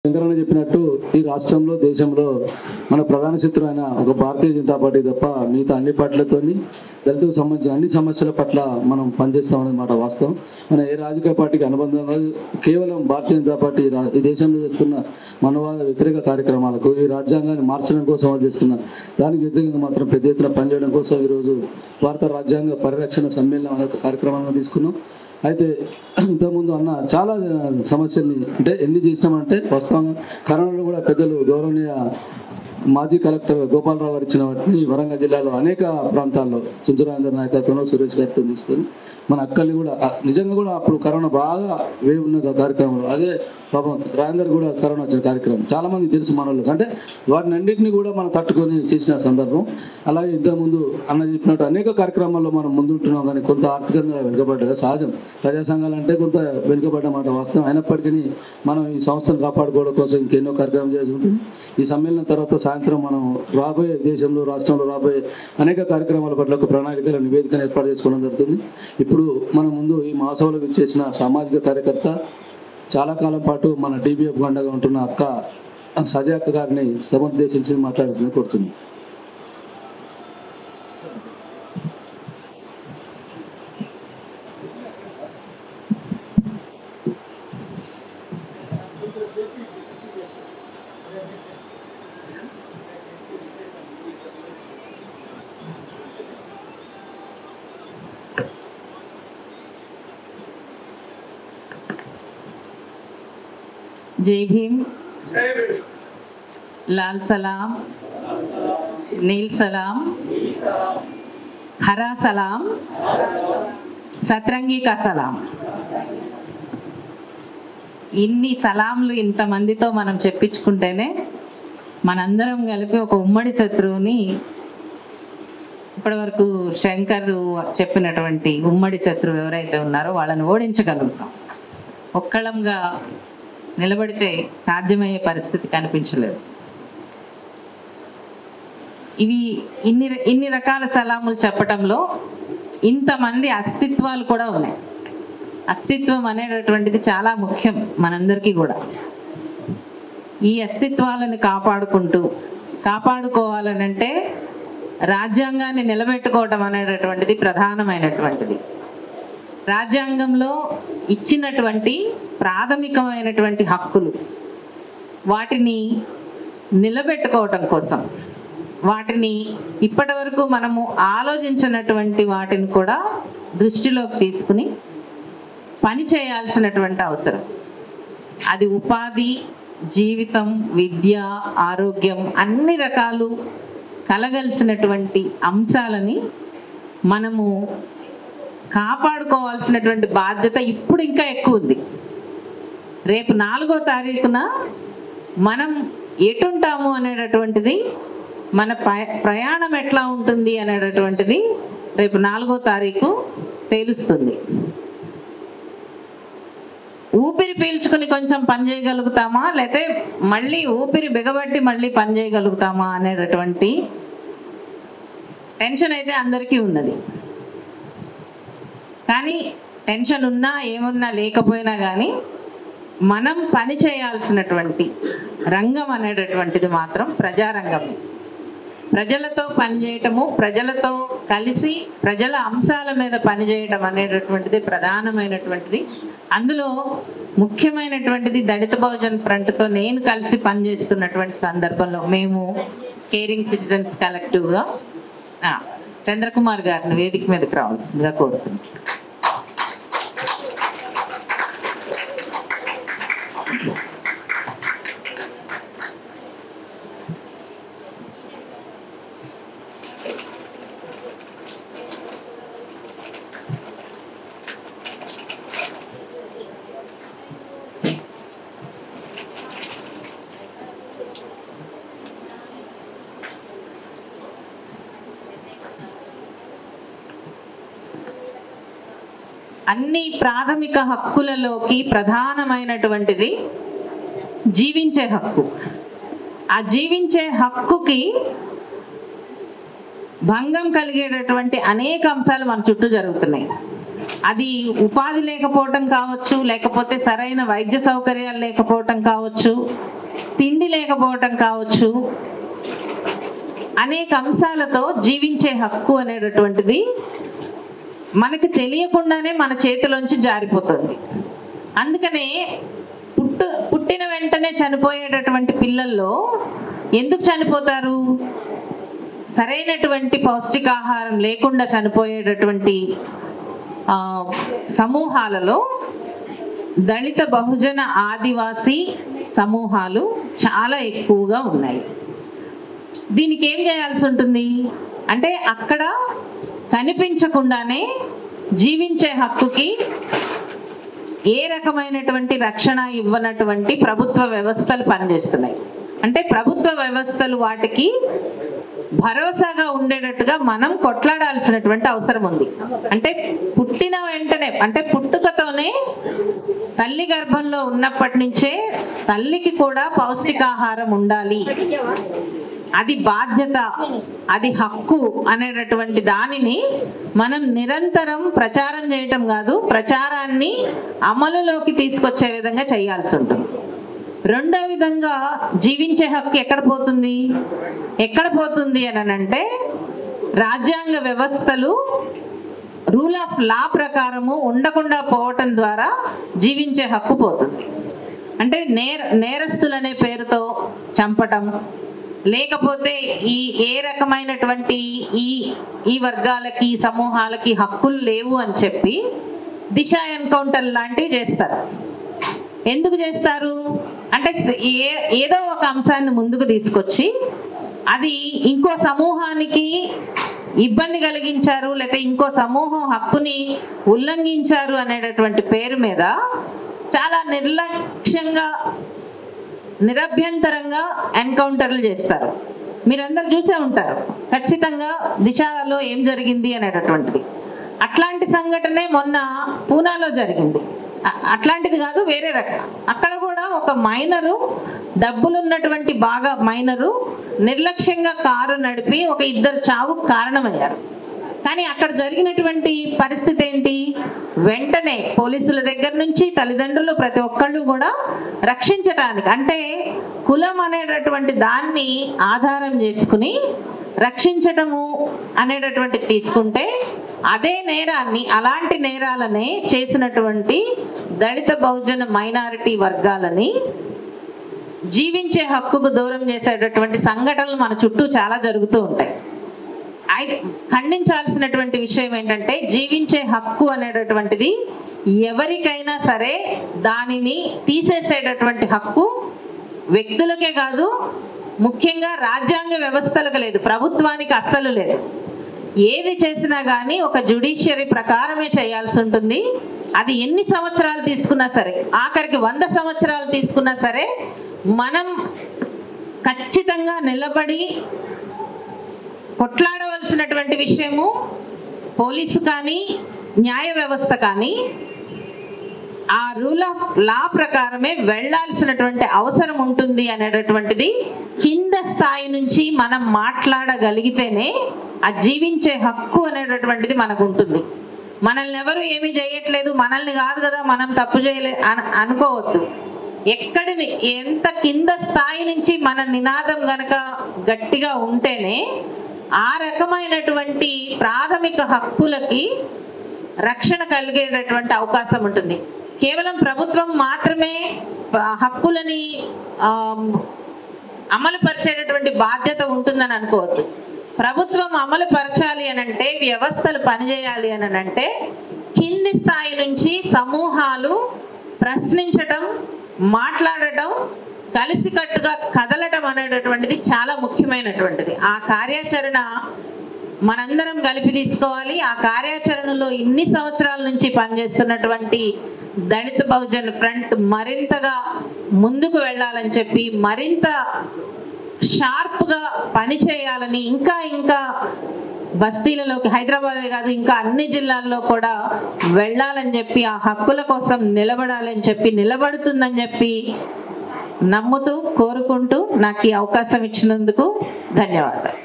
శంకరన్న చెప్పినట్టు ఈ రాష్ట్రంలో దేశంలో మన ప్రధాన శత్రువు అయిన ఒక భారతీయ జనతా పార్టీ తప్ప మిగతా అన్ని పార్టీలతోని దళితులకు సంబంధించిన అన్ని సమస్యల పట్ల మనం పనిచేస్తామన్నమాట వాస్తవం. మన ఏ రాజకీయ పార్టీకి అనుబంధంగా కేవలం భారతీయ జనతా పార్టీ ఈ దేశంలో చేస్తున్న మనవాద వ్యతిరేక కార్యక్రమాలకు ఈ రాజ్యాంగాన్ని మార్చడం కోసం చేస్తున్న దానికి వ్యతిరేకంగా మాత్రం పెద్ద ఎత్తున పనిచేయడం కోసం ఈరోజు భారత రాజ్యాంగ పరిరక్షణ సమ్మేళనం అనే కార్యక్రమాన్ని తీసుకున్నాం. అయితే ఇంతకుముందు అన్న చాలా సమస్యల్ని అంటే ఎన్ని చేసినామంటే వాస్తవంగా కరోనాలో కూడా పెద్దలు గౌరవనీయ మాజీ కలెక్టర్ గోపాలరావు గారు ఇచ్చిన వాటిని వరంగల్ జిల్లాలో అనేక ప్రాంతాల్లో చుంచురాజేందర్ నాయకత్వంలో సురేష్ గారితో తీసుకొని మన అక్కల్ని కూడా నిజంగా కూడా అప్పుడు కరోనా బాగా వేవ్ ఉన్న కార్యక్రమంలో అదే పాపం రాజేందర్ కూడా కరోనా వచ్చిన కార్యక్రమం చాలా మంది తెలుసు మన వాళ్ళకి. అంటే వాటిని అన్నింటినీ కూడా మనం తట్టుకొని చేసిన సందర్భం. అలాగే ఇంతకుముందు అన్న చెప్పినట్టు అనేక కార్యక్రమాల్లో మనం ముందుంటున్నాం, కానీ కొంత ఆర్థికంగా వెనుకబడ్డగా సహజం. ప్రజా సంఘాలు అంటే కొంత వెనుకబడ్డమాట వాస్తవం. అయినప్పటికీ మనం ఈ సంస్థను కాపాడుకోవడం కోసం ఇంకెన్నో కార్యక్రమం చేసి ఉంటుంది. ఈ సమ్మేళనం తర్వాత సాయంత్రం మనం రాబోయే దేశంలో రాష్ట్రంలో రాబోయే అనేక కార్యక్రమాల పట్ల ఒక ప్రణాళికల నివేదికను ఏర్పాటు చేసుకోవడం జరుగుతుంది. ఇప్పుడు మన ముందు ఈ మహాసభలకు ఇచ్చేసిన సామాజిక కార్యకర్త చాలా కాలం పాటు మన టీబీఎఫ్ గండగా ఉంటున్న అక్క సజా అక్క గారిని సముద్దేశించి మాట్లాడాల్సింది కోరుతుంది. जय भीम, लाल सलाम, नील सलाम, हरा सलाम, सतरंगी का सलाम. ఇన్ని సలాంలు ఇంతమందితో మనం చెప్పించుకుంటేనే మనందరం కలిపి ఒక ఉమ్మడి శత్రువుని ఇప్పటివరకు శంకర్ చెప్పినటువంటి ఉమ్మడి శత్రువు ఎవరైతే ఉన్నారో వాళ్ళని ఓడించగలుగుతాం. ఒక్కళంగా నిలబడితే సాధ్యమయ్యే పరిస్థితి కనిపించలేదు. ఇవి ఇన్ని రకాల సలాములు చెప్పటంలో ఇంతమంది అస్తిత్వాలు కూడా ఉన్నాయి. అస్తిత్వం అనేటటువంటిది చాలా ముఖ్యం మనందరికీ కూడా. ఈ అస్తిత్వాలను కాపాడుకోవాలనంటే రాజ్యాంగాన్ని నిలబెట్టుకోవటం అనేటటువంటిది ప్రధానమైనటువంటిది. రాజ్యాంగంలో ఇచ్చినటువంటి ప్రాథమికమైనటువంటి హక్కులు వాటిని నిలబెట్టుకోవటం కోసం, వాటిని ఇప్పటి వరకు మనము ఆలోచించినటువంటి వాటిని కూడా దృష్టిలోకి తీసుకుని పని చేయాల్సినటువంటి అవసరం. అది ఉపాధి, జీవితం, విద్య, ఆరోగ్యం అన్ని రకాలు కలగలిసినటువంటి అంశాలని మనము కాపాడుకోవాల్సినటువంటి బాధ్యత ఇప్పుడు ఇంకా ఎక్కువ ఉంది. రేపు 4వ తారీఖున మనం ఎటుంటాము అనేటటువంటిది, మన ప్రయాణం ఎట్లా ఉంటుంది అనేటటువంటిది రేపు 4వ తారీఖు తెలుస్తుంది. ఊపిరి పీల్చుకుని కొంచెం పని చేయగలుగుతామా, లేకపోతే మళ్ళీ ఊపిరి బిగబట్టి మళ్ళీ పని చేయగలుగుతామా అనేటటువంటి టెన్షన్ అయితే అందరికీ ఉన్నది. కానీ టెన్షన్ ఉన్నా ఏమున్నా లేకపోయినా కానీ మనం పని చేయాల్సినటువంటి రంగం అనేటటువంటిది మాత్రం ప్రజారంగం. ప్రజలతో పనిచేయటము, ప్రజలతో కలిసి ప్రజల అంశాల మీద పనిచేయటం అనేటటువంటిది ప్రధానమైనటువంటిది. అందులో ముఖ్యమైనటువంటిది దళిత బహుజన్ ఫ్రంట్తో నేను కలిసి పనిచేస్తున్నటువంటి సందర్భంలో మేము కేరింగ్ సిటిజన్స్ కలెక్టివ్గా చంద్రకుమార్ గారిని వేదిక మీదకి రావాల్సిందిగా కోరుతున్నాం. అన్ని ప్రాథమిక హక్కులలోకి ప్రధానమైనటువంటిది జీవించే హక్కు. ఆ జీవించే హక్కుకి భంగం కలిగేటటువంటి అనేక అంశాలు మన చుట్టూ జరుగుతున్నాయి. అది ఉపాధి లేకపోవటం కావచ్చు, లేకపోతే సరైన వైద్య సౌకర్యాలు లేకపోవటం కావచ్చు, తిండి లేకపోవటం కావచ్చు, అనేక అంశాలతో జీవించే హక్కు అనేటటువంటిది మనకి తెలియకుండానే మన చేతిలోంచి జారిపోతుంది. అందుకనే పుట్టిన వెంటనే చనిపోయేటటువంటి పిల్లల్లో ఎందుకు చనిపోతారు? సరైనటువంటి పౌష్టికాహారం లేకుండా చనిపోయేటటువంటి సమూహాలలో దళిత, బహుజన, ఆదివాసీ సమూహాలు చాలా ఎక్కువగా ఉన్నాయి. దీనికి ఏం చేయాల్సి ఉంటుంది అంటే అక్కడ కనిపించకుండానే జీవించే హక్కుకి ఏ రకమైనటువంటి రక్షణ ఇవ్వనటువంటి ప్రభుత్వ వ్యవస్థలు పనిచేస్తున్నాయి. అంటే ప్రభుత్వ వ్యవస్థలు వాటికి భరోసాగా ఉండేటట్టుగా మనం కొట్లాడాల్సినటువంటి అవసరం ఉంది. అంటే పుట్టిన వెంటనే, అంటే పుట్టుకతోనే తల్లి గర్భంలో ఉన్నప్పటి నుంచే తల్లికి కూడా పౌష్టికాహారం ఉండాలి, అది బాధ్యత, అది హక్కు అనేటటువంటి దానిని మనం నిరంతరం ప్రచారం చేయటం కాదు, ప్రచారాన్ని అమలులోకి తీసుకొచ్చే విధంగా చేయాల్సి ఉంటుంది. రెండో విధంగా జీవించే హక్కు ఎక్కడ పోతుంది అని అంటే రాజ్యాంగ వ్యవస్థలు రూల్ ఆఫ్ లా ప్రకారము ఉండకుండా పోవటం ద్వారా జీవించే హక్కు పోతుంది. అంటే నేరస్తులనే పేరుతో చంపటం, లేకపోతే ఏ రకమైనటువంటి ఈ వర్గాలకి, సమూహాలకి హక్కులు లేవు అని చెప్పి దిశ ఎన్కౌంటర్ లాంటివి చేస్తారు. ఎందుకు చేస్తారు అంటే ఏదో ఒక అంశాన్ని ముందుకు తీసుకొచ్చి అది ఇంకో సమూహానికి ఇబ్బంది కలిగించారు, లేకపోతే ఇంకో సమూహం హక్కుని ఉల్లంఘించారు అనేటటువంటి పేరు మీద చాలా నిర్లక్ష్యంగా, నిరభ్యంతరంగా ఎన్కౌంటర్లు చేస్తారు. మీరందరూ చూసే ఉంటారు ఖచ్చితంగా దిశలో ఏం జరిగింది అనేటటువంటిది. అట్లాంటి సంఘటనే మొన్న పూనాలో జరిగింది. అట్లాంటిది కాదు, వేరే రకం. అక్కడ కూడా ఒక మైనరు, డబ్బులున్నటువంటి బాగా మైనరు నిర్లక్ష్యంగా కారు నడిపి ఒక 2 చావుకు కారణమయ్యారు. కానీ అక్కడ జరిగినటువంటి పరిస్థితి ఏంటి? వెంటనే పోలీసుల దగ్గర నుంచి తల్లిదండ్రులు ప్రతి ఒక్కళ్ళు కూడా రక్షించడానికి, అంటే కులం అనేటటువంటి దాన్ని ఆధారం చేసుకుని రక్షించటము అనేటటువంటి తీసుకుంటే అదే నేరాన్ని, అలాంటి నేరాలనే చేసినటువంటి దళిత, బహుజన, మైనారిటీ వర్గాలని జీవించే హక్కుకు దూరం చేసేటటువంటి సంఘటనలు మన చుట్టూ చాలా జరుగుతూ ఉంటాయి. ఖండించాల్సినటువంటి విషయం ఏంటంటే జీవించే హక్కు అనేటటువంటిది ఎవరికైనా సరే దానిని తీసేసేటటువంటి హక్కు వ్యక్తులకే కాదు, ముఖ్యంగా రాజ్యాంగ వ్యవస్థలకు లేదు, ప్రభుత్వానికి అస్సలు లేదు. ఏది చేసినా కానీ ఒక జ్యుడిషియరీ ప్రకారమే చేయాల్సి ఉంటుంది. అది ఎన్ని సంవత్సరాలు తీసుకున్నా సరే, ఆఖరికి 100 సంవత్సరాలు తీసుకున్నా సరే మనం ఖచ్చితంగా నిలబడి కొట్లాడవలసినటువంటి విషయము పోలీసు కానీ న్యాయ వ్యవస్థ కానీ ఆ రూల్ ఆఫ్ లా ప్రకారమే వెళ్లాల్సినటువంటి అవసరం ఉంటుంది అనేటటువంటిది కింద స్థాయి నుంచి మనం మాట్లాడగలిగితేనే ఆ జీవించే హక్కు అనేటటువంటిది మనకు ఉంటుంది. మనల్ని ఎవరు ఏమీ చేయట్లేదు, మనల్ని కాదు కదా మనం తప్పు చేయలేదు అనుకోవద్దు. ఎక్కడిని ఎంత కింద స్థాయి నుంచి మన నినాదం గనక గట్టిగా ఉంటేనే ఆ రకమైనటువంటి ప్రాథమిక హక్కులకి రక్షణ కలిగేటటువంటి అవకాశం ఉంటుంది. కేవలం ప్రభుత్వం మాత్రమే హక్కులని అమలు పరిచేటటువంటి బాధ్యత ఉంటుందని అనుకోవద్దు. ప్రభుత్వం అమలు పరచాలి అని అంటే, వ్యవస్థలు పనిచేయాలి అని అంటే కింది స్థాయి నుంచి సమూహాలు ప్రశ్నించటం, మాట్లాడటం, కలిసికట్టుగా కదలటం అనేటటువంటిది చాలా ముఖ్యమైనటువంటిది. ఆ కార్యాచరణ మనందరం కలిపి తీసుకోవాలి. ఆ కార్యాచరణలో ఇన్ని సంవత్సరాల నుంచి పనిచేస్తున్నటువంటి దళిత బహుజన ఫ్రంట్ మరింతగా ముందుకు వెళ్ళాలని చెప్పి, మరింత షార్ప్గా పని చేయాలని, ఇంకా ఇంకా బస్తీలలోకి, హైదరాబాదే కాదు ఇంకా అన్ని జిల్లాల్లో కూడా వెళ్ళాలని చెప్పి, ఆ హక్కుల కోసం నిలబడాలని చెప్పి, నిలబడుతుందని చెప్పి నమ్ముతూ, కోరుకుంటూ నాకు ఈ అవకాశం ఇచ్చినందుకు ధన్యవాదాలు.